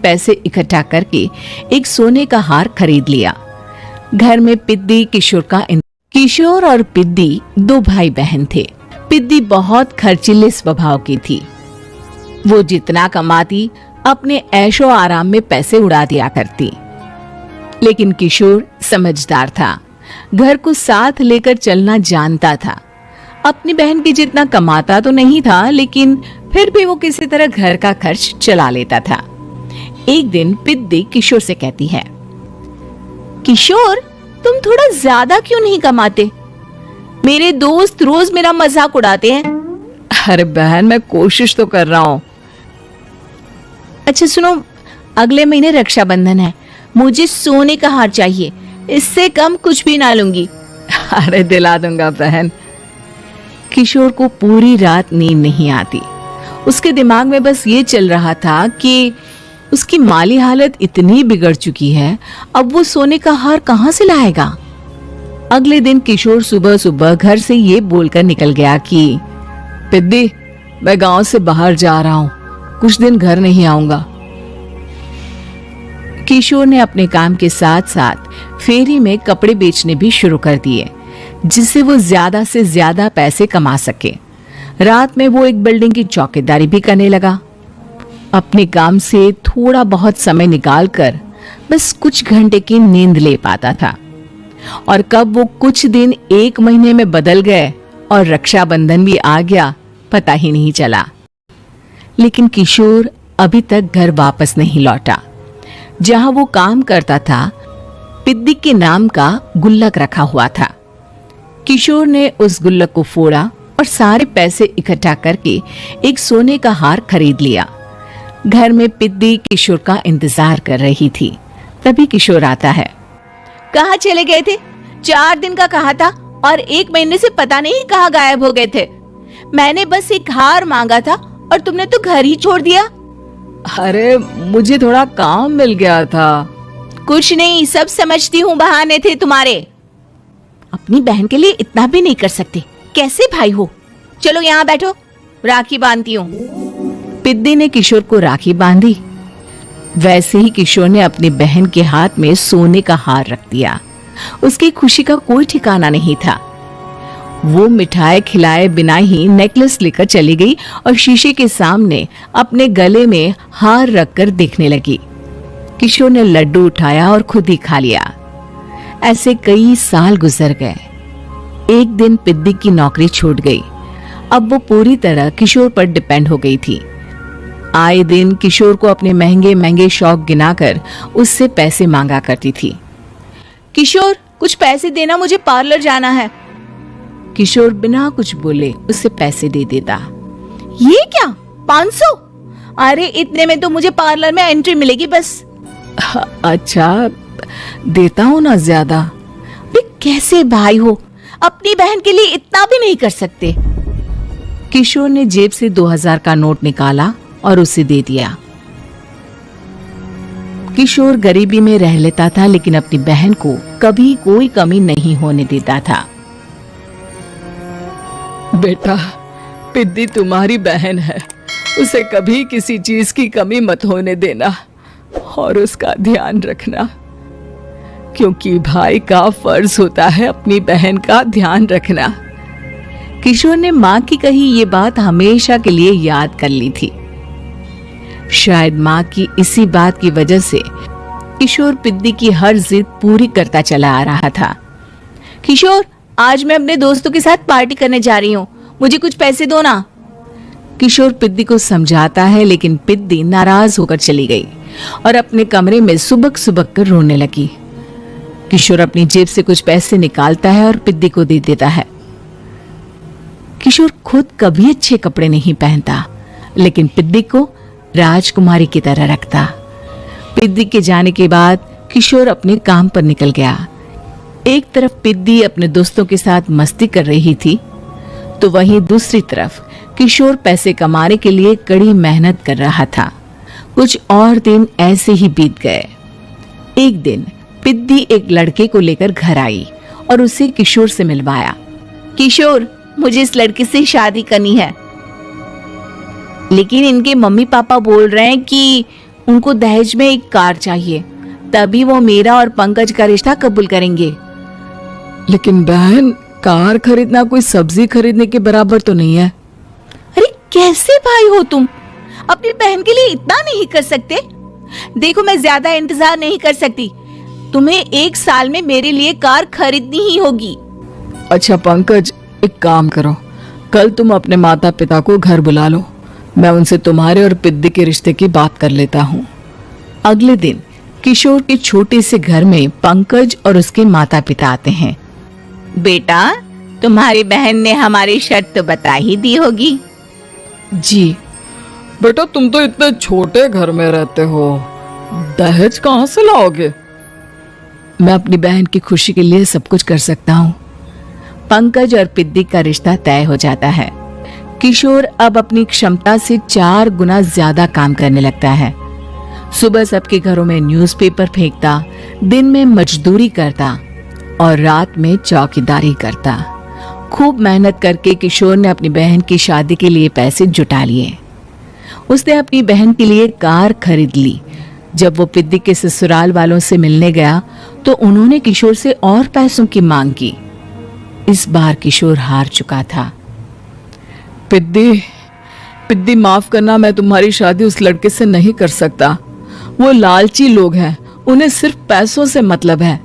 पैसे इकट्ठा करके एक सोने का हार खरीद लिया। घर में पिद्दी किशोर और पिद्दी 2 भाई बहन थे। पिद्दी बहुत खर्चीले स्वभाव की थी। वो जितना कमाती अपने ऐशो आराम में पैसे उड़ा दिया करती। लेकिन किशोर समझदार था, घर को साथ लेकर चलना जानता था। अपनी बहन की जितना कमाता तो नहीं था, लेकिन फिर भी वो किसी तरह घर का खर्च चला लेता था। एक दिन पिद्दी किशोर से कहती है, किशोर, तुम थोड़ा ज्यादा क्यों नहीं कमाते? मेरे दोस्त रोज मेरा मजाक उड़ाते हैं। अरे बहन, मैं कोशिश तो कर रहा हूँ। अच्छा सुनो, अगले महीने रक्षाबंधन है, मुझे सोने का हार चाहिए, इससे कम कुछ भी ना लूंगी। अरे दिला दूंगा बहन। किशोर को पूरी रात नींद नहीं आती। उसके दिमाग में बस ये चल रहा था कि उसकी माली हालत इतनी बिगड़ चुकी है, अब वो सोने का हार कहां से लाएगा। अगले दिन किशोर सुबह सुबह घर से ये बोलकर निकल गया कि पिद्दी, मैं गांव से बाहर जा रहा हूँ, कुछ दिन घर नहीं आऊंगा। किशोर ने अपने काम के साथ साथ फेरी में कपड़े बेचने भी शुरू कर दिए, जिससे वो ज्यादा से ज्यादा पैसे कमा सके। रात में वो एक बिल्डिंग की चौकीदारी भी करने लगा। अपने काम से थोड़ा बहुत समय निकालकर बस कुछ घंटे की नींद ले पाता था। और कब वो कुछ दिन 1 महीने में बदल गए और रक्षाबंधन भी आ गया, पता ही नहीं चला। लेकिन किशोर अभी तक घर वापस नहीं लौटा। जहां वो काम करता था, पिद्दी के नाम का गुल्लक रखा हुआ था। किशोर ने उस गुल्लक को फोड़ा और सारे पैसे इकट्ठा करके एक सोने का हार खरीद लिया। घर में पिद्दी किशोर का इंतजार कर रही थी। तभी किशोर आता है। कहाँ चले गए थे? 4 दिन का कहा था और 1 महीने से पता नहीं कहाँ गायब हो गए थे। मैंने बस एक हार मांगा था और तुमने तो घर ही छोड़ दिया। अरे मुझे थोड़ा काम मिल गया था। कुछ नहीं, सब समझती हूँ, बहाने थे तुम्हारे। अपनी बहन के लिए इतना भी नहीं कर सकते, कैसे भाई हो? चलो यहाँ बैठो, राखी बांधती हूँ। पिद्दी ने किशोर को राखी बांधी। वैसे ही किशोर ने अपनी बहन के हाथ में सोने का हार रख दिया। उसकी खुशी का कोई ठिकाना नहीं था। वो मिठाई खिलाए बिना ही नेकलेस लेकर चली गई और शीशे के सामने अपने गले में हार रखकर देखने लगी। किशोर ने लड्डू उठाया और खुद ही खा लिया। ऐसे कई साल गुजर गए। एक दिन पिद्दी की नौकरी छूट गई। अब वो पूरी तरह किशोर पर डिपेंड हो गई थी। आए दिन किशोर को अपने महंगे महंगे शौक गिनाकर उससे पैसे मांगा करती थी। किशोर, कुछ पैसे देना, मुझे पार्लर जाना है। किशोर बिना कुछ बोले उसे पैसे दे देता। ये क्या, 500? अरे इतने में तो मुझे पार्लर में एंट्री मिलेगी बस। अच्छा, देता हूँ ना ज्यादा। वे कैसे भाई हो, अपनी बहन के लिए इतना भी नहीं कर सकते। किशोर ने जेब से 2000 का नोट निकाला और उसे दे दिया। किशोर गरीबी में रह लेता था, लेकिन अपनी बहन को कभी कोई कमी नहीं होने देता था। बेटा, पिद्दी तुम्हारी बहन है, उसे कभी किसी चीज की कमी मत होने देना और उसका ध्यान रखना, क्योंकि भाई का फर्ज होता है अपनी बहन का ध्यान रखना। किशोर ने माँ की कही ये बात हमेशा के लिए याद कर ली थी। शायद माँ की इसी बात की वजह से किशोर पिद्दी की हर जिद पूरी करता चला आ रहा था। किशोर, आज मैं अपने दोस्तों के साथ पार्टी करने जा रही हूँ, मुझे कुछ पैसे दो ना। किशोर पिद्दी को समझाता है, लेकिन पिद्दी नाराज होकर चली गई और अपने कमरे में सुबक सुबक कर रोने लगी। किशोर अपनी जेब से कुछ पैसे निकालता है और पिद्दी को दे देता है। किशोर खुद कभी अच्छे कपड़े नहीं पहनता, लेकिन पिद्दी को राजकुमारी की तरह रखता। पिद्दी के जाने के बाद किशोर अपने काम पर निकल गया। एक तरफ पिद्दी अपने दोस्तों के साथ मस्ती कर रही थी, तो वहीं दूसरी तरफ किशोर पैसे कमाने के लिए कड़ी मेहनत कर रहा था। कुछ और दिन ऐसे ही बीत गए। एक दिन पिद्दी एक लड़के को लेकर घर आई और उसे किशोर से मिलवाया। किशोर, मुझे इस लड़के से शादी करनी है, लेकिन इनके मम्मी पापा बोल रहे हैं कि उनको दहेज में एक कार चाहिए, तभी वो मेरा और पंकज का रिश्ता कबूल करेंगे। लेकिन बहन, कार खरीदना कोई सब्जी खरीदने के बराबर तो नहीं है। अरे कैसे भाई हो तुम? अपनी बहन के लिए इतना नहीं कर सकते? देखो, मैं ज्यादा इंतजार नहीं कर सकती। तुम्हें 1 साल में मेरे लिए कार खरीदनी ही होगी। अच्छा पंकज, एक काम करो, कल तुम अपने माता पिता को घर बुला लो, मैं उनसे तुम्हारे और पिद्दी के रिश्ते की बात कर लेता हूँ। अगले दिन किशोर के छोटे से घर में पंकज और उसके माता पिता आते हैं। बेटा, तुम्हारी बहन ने हमारी शर्त तो बता ही दी होगी। जी बेटा, तुम तो इतने छोटे घर में रहते हो, दहेज कहाँ से लाओगे? मैं अपनी बहन की खुशी के लिए सब कुछ कर सकता हूँ। पंकज और पिद्दी का रिश्ता तय हो जाता है। किशोर अब अपनी क्षमता से 4 गुना ज्यादा काम करने लगता है। सुबह सबके घरों में न्यूज़पेपर फेंकता, दिन में मजदूरी करता और रात में चौकीदारी करता। खूब मेहनत करके किशोर ने अपनी बहन की शादी के लिए पैसे जुटा लिए। उसने अपनी बहन के लिए कार खरीद ली। जब वो पिद्दी के ससुराल वालों से मिलने गया तो उन्होंने किशोर से और पैसों की मांग की। इस बार किशोर हार चुका था। पिद्दी माफ करना, मैं तुम्हारी शादी उस लड़के से नहीं कर सकता। वो लालची लोग हैं, उन्हें सिर्फ पैसों से मतलब है।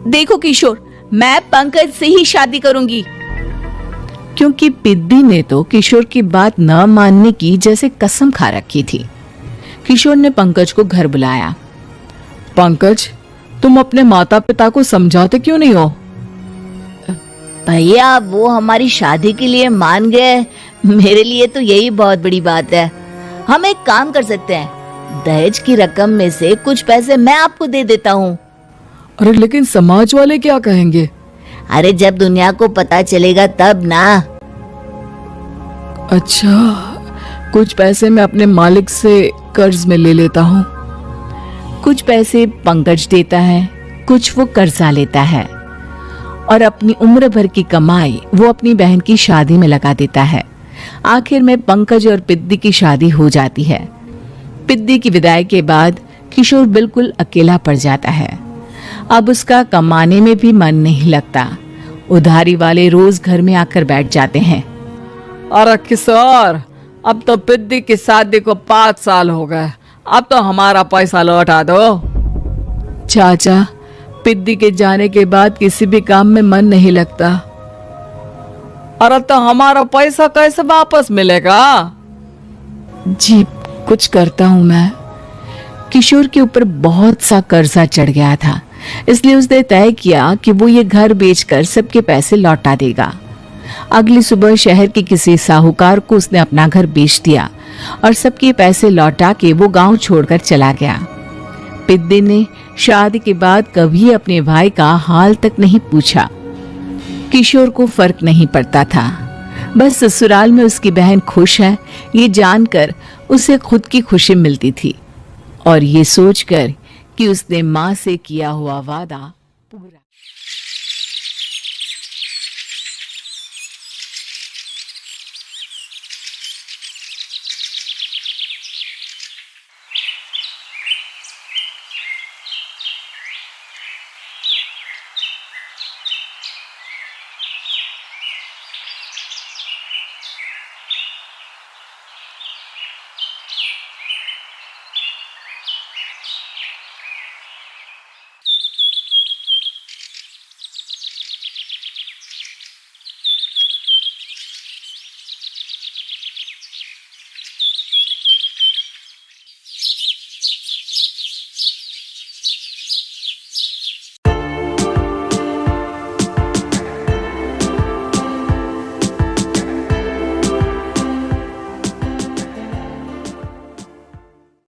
देखो किशोर, मैं पंकज से ही शादी करूंगी। क्योंकि पिद्दी ने तो किशोर की बात न मानने की जैसे कसम खा रखी थी। किशोर ने पंकज को घर बुलाया। पंकज, तुम अपने माता पिता को समझाते क्यों नहीं हो? भैया, वो हमारी शादी के लिए मान गए, मेरे लिए तो यही बहुत बड़ी बात है। हम एक काम कर सकते हैं, दहेज की रकम में से कुछ पैसे मैं आपको दे देता हूँ। अरे लेकिन समाज वाले क्या कहेंगे? अरे जब दुनिया को पता चलेगा तब ना। अच्छा, कुछ पैसे मैं अपने मालिक से कर्ज में ले लेता हूँ। कुछ पैसे पंकज देता है, कुछ वो कर्जा लेता है और अपनी उम्र भर की कमाई वो अपनी बहन की शादी में लगा देता है। आखिर में पंकज और पिद्दी की शादी हो जाती है। पिद्दी की विदाई के बाद किशोर बिल्कुल अकेला पड़ जाता है। अब उसका कमाने में भी मन नहीं लगता। उधारी वाले रोज घर में आकर बैठ जाते हैं। अरे किशोर, अब तो पिद्दी की शादी को 5 साल हो गए, अब तो हमारा पैसा लौटा दो। चाचा, पिद्दी के जाने के बाद किसी भी काम में मन नहीं लगता। अरे तो हमारा पैसा कैसे वापस मिलेगा? जी, कुछ करता हूं मैं। किशोर के ऊपर बहुत सा कर्जा चढ़ गया था, इसलिए उसने तय किया कि वो ये घर बेचकर सबके पैसे लौटा देगा। अगली सुबह शहर के किसी साहूकार को उसने अपना घर बेच दिया और सबके पैसे लौटा के वो गांव छोड़कर चला गया। पिद्दी ने शादी के बाद कभी अपने भाई का हाल तक नहीं पूछा। किशोर को फर्क नहीं पड़ता था, बस ससुराल में उसकी बहन खुश है ये जानकर उसे खुद की खुशी मिलती थी और ये सोचकर कि उसने माँ से किया हुआ वादा पूरा